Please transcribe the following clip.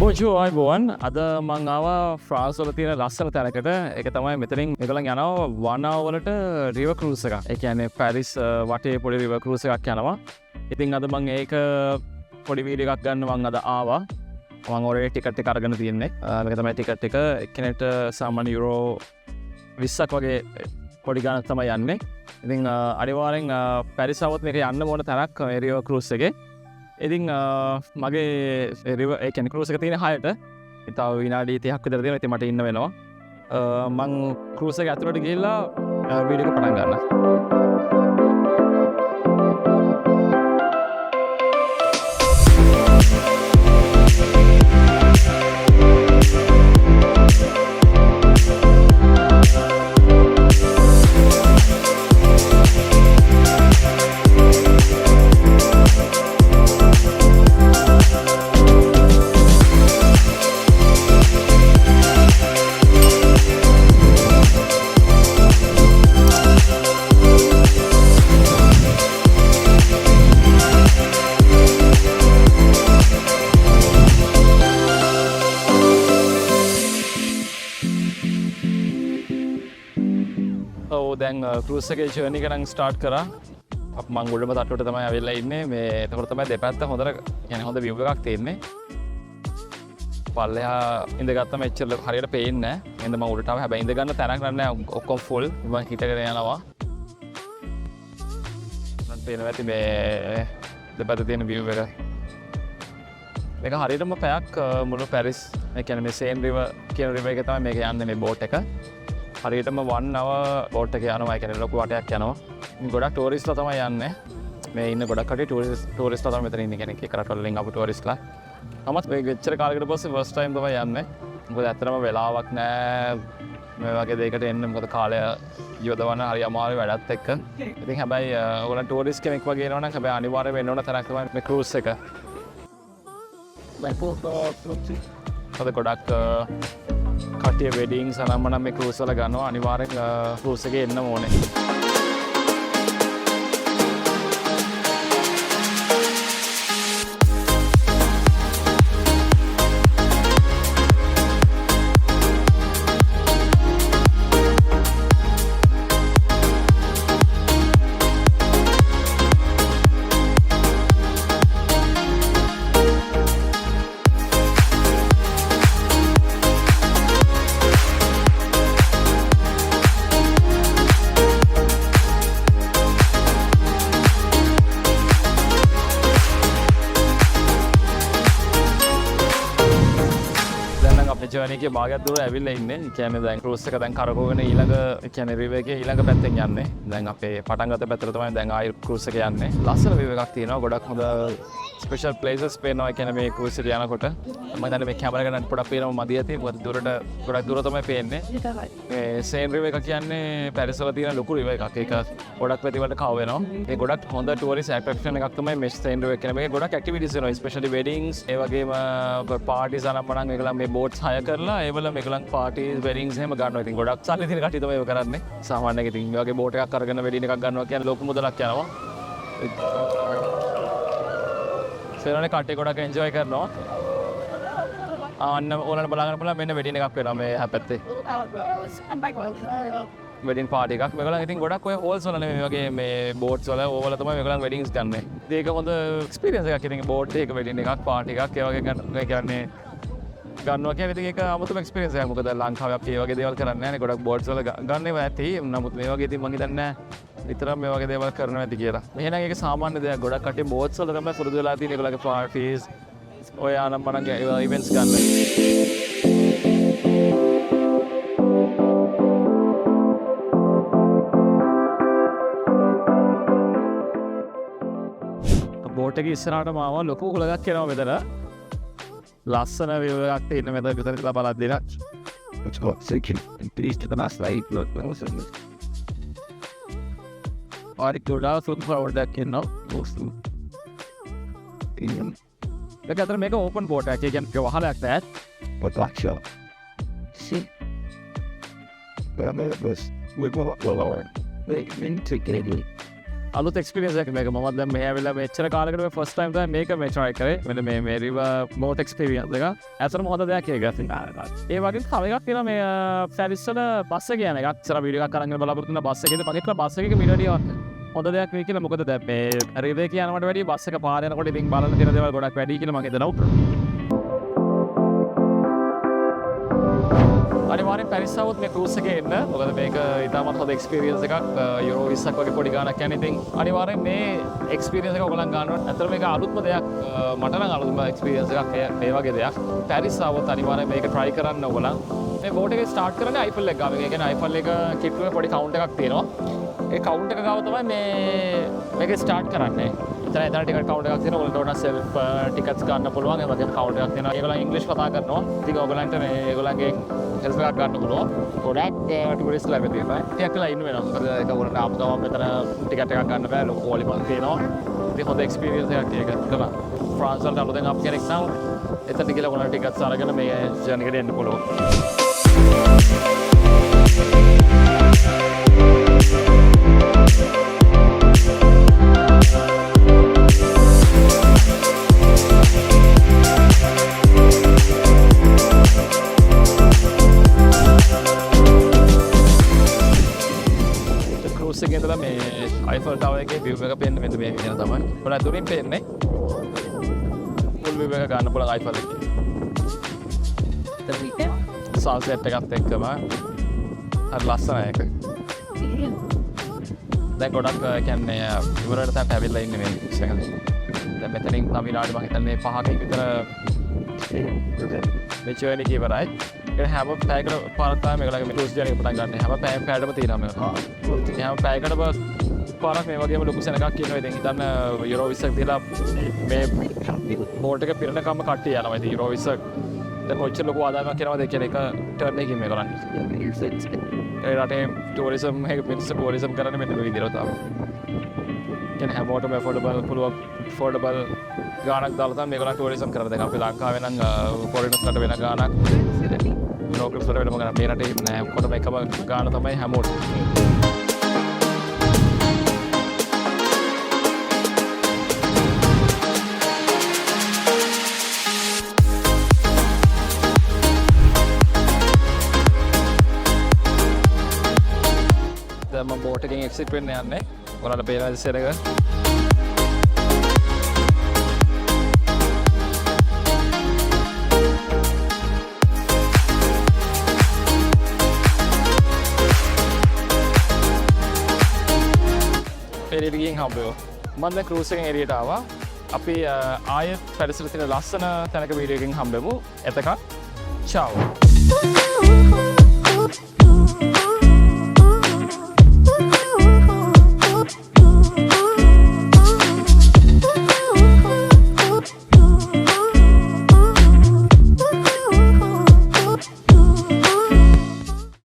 බොජෝ අයිබෝන් අද මං ආවා ෆ්‍රාන්ස් වල තියෙන ලස්සන තැනකට. ඒක තමයි මෙතනින් මේගොල්ලන් යනවා 1 hour වලට රිවර් ක්‍රූස් එකක්. ඒ කියන්නේ පැරිස් වටේ පොඩි රිවර් ක්‍රූස් එකක් යනවා. ඉතින් අද මං ඒක පොඩි වීඩියෝ එකක් ගන්න මං අද ආවා. මං ඔරේ ටිකට් එක අරගෙන තියෙන්නේ. මේක තමයි ටිකට් එක. එක්කෙනෙක්ට සාමාන්‍ය යුරෝ 20ක් වගේ පොඩි ගානක් තමයි යන්නේ. ඉතින් අනිවාර්යෙන් පැරිස් આવොත් මේක යන්න ඕන තැනක් මේ රිවර් ක්‍රූස් එකේ. ඉතින් මගේ රිවර් ඒ කියන්නේ ක්‍රූස් එක තියෙන 6ට ඉතාල විනාඩි 30ක් විතර දෙනවා. ඉතින් මට ඉන්න වෙනවා. මං ක්‍රූස් එක ඇතුළට ගිහිල්ලා වීඩියෝ එක පටන් ගන්නවා. දැන් ක්‍රූස් එකේ ජර්නි එක නම් ස්ටාර්ට් කරා. මම උඩම තට්ටුවට තමයි අවිල්ලා ඉන්නේ. මේ එතකොට තමයි දෙපැත්ත හොඳට يعني හොඳ view එකක් තියෙන්නේ. පල්ලෙහා ඉඳගත්තම එච්චර හරියට පේන්නේ නැහැ. එහෙනම් මම උඩට ආවා. හැබැයි ඉඳ ගන්න තැනක් නැහැ. ඔක්කොම ෆුල්. මම හිටගෙන යනවා. මම පේනවා ඇති මේ දෙපැත්ත තියෙන view එක. මේක හරියටම පැයක් මුළු පැරිස් ඒ කියන්නේ මේ සේන් රිවර් කියන රිවර් එක තමයි මේක යන්නේ මේ බෝට් එක. හරියටම 1 hour බෝට් එක යනවා. ඒ කියන්නේ ලොකු වටයක් යනවා. ගොඩක් ටූරිස්ට්ලා තමයි යන්නේ. මේ ඉන්න ගොඩක් කටේ ටූරිස්ට්ලා තමයි මෙතන ඉන්නේ. කියන්නේ එක රටවල වලින් ආපු ටූරිස්ට්ලා. මමත් මේ ගෙච්චර කාලයකට පස්සේ ෆස්ට් ටයිම් තමයි යන්නේ. මොකද ඇත්තටම වෙලාවක් නැහැ මේ වගේ දෙයකට එන්න. මොකද කාලය යොදවන හරි අමාරු වැඩත් එක්ක. ඉතින් හැබැයි ඔයගොල්ලන් ටූරිස්ට් කෙනෙක් වගේ එනවා නම් හැබැයි අනිවාර්යයෙන් වෙන්න ඕන තරක් තමයි මේ ක්‍රූස් එක. අද ගොඩක් කටිය වෙඩිංස් අනම්මනම් මේ ක්‍රූස් වල ගන්නවා. අනිවාර්යෙන් ක්‍රූස් එකේ එන්න ඕනේ. ජර්නි එකේ භාගයක් දුර ඇවිල්ලා ඉන්නේ. ඒ කියන්නේ දැන් ක්‍රූස් එක දැන් කරකවගෙන ඊළඟ ඒ කියන්නේ රිවර් එකේ ඊළඟ පැත්තෙන් යන්නේ. දැන් අපේ පටන් ගත්ත පැත්තට තමයි දැන් ආයෙ ක්‍රූස් එක යන්නේ. ලස්සන view එකක් තියෙනවා. ගොඩක් හොඳ ස්පෙෂල් ප්ලේසස් පේනවා. ඒ කියන්නේ මේ ක්‍රූස් එකට යනකොට මම හිතන්නේ මේ කැමරා ගන්න පොඩක් පේනම මදි ඇති. මොකද දුරට ගොඩක් දුර තමයි පේන්නේ. මේ සේන් රිවර් එක කියන්නේ පැරිස් වල තියෙන ලොකු රිවර් එකක්. ඒක ගොඩක් පැතිවලට කව වෙනවා. ඒ ගොඩක් හොඳ ටූරිස්ට් ඇට්‍රැක්ෂන් එකක් තමයි මේ සේන් රිවර් කියන්නේ. මේකේ ගොඩක් ඇක්ටිවිටීස් වෙනවා. ස්පෙෂලි වෙඩින්ග්ස් ඒ වගේම පාටිස් අනම්මනම් ඒගොල්ලන් මේ බෝට්ස් හය කරලා ඒවල මේගොල්ලන් පාටිස් වෙඩින්ග්ස් එහෙම ගන්නවා. ඉතින් ගොඩක් සල්ලි තියෙන කට්ටිය තමයි ඒක කරන්නේ. සාමාන්‍යයෙන් ඉතින් මේ වගේ බෝට් එකක් අරගෙන වෙඩින් එකක් ගන්නවා කියන්නේ ලොකු මුදලක් යනවා. සේරානේ කට්ටිය ගොඩක් එන්ජොයි කරනවා. අන්න ඕනනම් බලා ගන්න පුළුවන් මෙන්න වෙඩින් එකක් වෙනවා මේ හැපැත්තේ. වෙඩින් පාටි එකක්. මේගොල්ලන් ඉතින් ගොඩක් ඔය හෝල්ස් වල නෙමෙයි මේ වගේ මේ බෝට්ස් වල ඕවල තමයි මේගොල්ලන් වෙඩින්ග්ස් ගන්නෙ. ඉතින් ඒක හොඳ එක්ස්පීරියන්ස් එකක්. ඉතින් බෝට් එක වෙඩින් එකක් පාටි එකක් ඒ වගේ ගන්න කියන්නේ ගන්නවා කියන්නේ ඉතින් ඒක අමුතුම එක්ස්පීරියන්ස් එකක්. මොකද ලංකාවේ අපි මේ වගේ දේවල් කරන්නේ නැහැ නේ. ගොඩක් බෝට්ස් වල ගන්නෙව ඇති. නමුත් මේ වගේ ඉතින් මං හිතන්නේ නැහැ විතරක් මේ වගේ දේවල් කරනවා ඇති කියලා. මෙහෙනම් ඒක සාමාන්‍ය දෙයක්. ගොඩක් කට්ටිය බෝට්ස් වල තමයි පුරුදු වෙලා තියෙන්නේ. ඒගොල්ලන්ගේ පාර්ටිස් ඔය අනම්මනම් ඉවෙන්ට්ස් ගන්න. බෝට් එකේ ඉස්සරහටම ආවා ලොකු හුලඟක් එනවා මෙතන. ලස්සන view එකක් තියෙන මෙතන විතර කියලා බලක් දෙනවා. It's got sinking and please to the last light look ආරික් ගොඩාක් සුදු පවඩක් එනවා. මේක අතර මේක ඕපන් බෝට් එකක්. ඒ කියන්නේ වහලක් නැහැ. but actually see but I'm nervous we're going lower wait into getting අලුත් එක්ස්පීරියන්ස් එකක් මේක. මම දැන් මෙහෙ ඇවිල්ලා මෙච්චර කාලයකට මේ ෆස්ට් ටයිම් තමයි මේක මේ try කරේ. මෙන්න මේ රිවර් බෝට් එක්ස්පීරියන්ස් එක. ඇත්තටම හොඳ දෙයක් ඒක. ඒ වගේම තව එකක් තියෙනවා මේ පැරිස් වල බස් එක යන එකක්. ඉතර වීඩියෝ එකක් අරන් බලාපොරොත්තු වෙන බස් එකේදී පගේట్లా බස් එකේ වීඩියෝ හොඳ දෙයක් වෙයි කියලා. මොකද දැන් මේ රිවර් එක යනවට වැඩිය බස් එක පාර යනකොට ඉතින් බලන්න තියෙන දේවල් ගොඩක් වැඩි කියලා මම හිතනවා. අනිවාර්යෙන් පැරිස් ආවොත් මේ ක්‍රූස් එකේ එන්න. මොකද මේක ඉතාමත් හොඳ එක්ස්පීරියන්ස් එකක්. යුරෝ 20ක් වගේ පොඩි ගාණක් යන ඉතින් අනිවාර්යෙන් මේ එක්ස්පීරියන්ස් එක ඔයගලන් ගන්නවා. අතන මේක අලුත්ම දෙයක්. මට නම් අලුත්ම එක්ස්පීරියන්ස් එකක් මේ වගේ දෙයක්. පැරිස් ආවොත් අනිවාර්යෙන් මේක try කරන්න ඕගලන්. මේ බෝට් එකේ ස්ටාර්ට් කරන්නේ අයිෆල් එක ගාව. ඒ කියන්නේ අයිෆල් එක කිට්ටුවේ පොඩි කවුන්ට් එකක් තියෙනවා. ඒ කවුන්ට් එක ගාව තමයි මේක ස්ටාර්ට් කරන්නේ. එතන ටිකට් කවුන්ට් එකක් තියෙනවා. ඔයගොල්ලන්ට ඕන සෙල්ෆ් ටිකට්ස් ගන්න පුළුවන්. ඒ වගේම කවුන්ට් එකක් තියෙනවා. ඒගොල්ලන් ඉංග්‍රීසි කතා කරනවා. ඉතින් ඔයගොල්ලන්ට මේ ඒගොල්ලන්ගේ හෙල්ප් එකක් ගන්න පුළුවන්. ගොඩක් ටූරිස්ට් ලා වෙනවා. ටිකක් වෙලා ඉන්න වෙනවා. මොකද ඒක ඔයගොල්ලන්ට ආපු ගමන් මෙතන ටිකට් එකක් ගන්න බෑ. ලොකු වොලිබෝල් තියෙනවා. ඉතින් හොඳ එක්ස්පීරියන්ස් එකක් ඒක තමයි. ෆ්‍රාන්ස් වලට අලුතෙන් ආපු කෙනෙක් නම් එතනට ගිහලා ඔයගොල්ලන්ට ටිකට්ස් අරගෙන මේ ජර්නි එකට එන්න පුළුවන්. එකේ ඉඳලා මේ අයිෆල් ටවර් එකේ view එක පේන්න මෙන්න මේ විදිහට තමයි. පොඩක් දුරින් පේන්නේ. full view එක ගන්න පුළුවන් අයිෆල් එකේ. sunset එකත් එක්කම හරි ලස්සනයි ඒක. දැන් ගොඩක් කියන්නේ ඉවරට තමයි ඇවිල්ලා ඉන්නේ මේ ඉස්සරහදී. දැන් මෙතනින් තමිනාඩු මම හිතන්නේ 5කින් විතර මේ ජර්නි එක ඉවරයි. ඒ හැම පැයකට පාරක් තමයි මේගොල්ලන්ගේ මේ ටූරිස්ට් ජර්නි එක පටන් ගන්න. හැම පැයකටම තියෙනවා මේක. හැම පැයකටම පාරක් මේ වගේම ලොකු සෙනගක් කියනවා. ඉතින් හිතන්න යුරෝ 20ක් දීලා මේ බෝට් එක පිරෙනකම්ම කට්ටිය යනවා. ඉතින් යුරෝ 20ක් දැන් කොච්චර ලොකු ආදායමක් කියනවාද කියන එක ටර්න් එකකින් මේගොල්ලන්. ඒ රටේ ටූරිසම් එක මිනිස්සු ටූරිසම් කරන්නේ මෙන්න මේ විදිහට තමයි. කියන්නේ හැමෝටම affordable ගාණක් දාලා තමයි මේගොල්ලන් ටූරිසම් කරන්නේ. දැන් අපි ලංකාවේ නම් ෆොරිනර්ස්ලට වෙන ගාණක් ලෝකල්ස්ලට වෙනම ගාණක් මේ රටේ නෑ. ඔක්කොටම එකම ගාණ තමයි හැමෝටම. දැන් මම බෝට් එකෙන් එක්සිට් වෙන්න යන්නේ. ඔයාලට පේනවාද සෙනග? එළියට ගිහින් හම්බෙවෝ. මම දැන් ක්‍රූස් එකෙන් එළියට ආවා. අපි ආයෙත් පැරිසට තියෙන ලස්සන තැනක වීඩියෝ එකකින් හම්බෙමු. එතකන් ciao.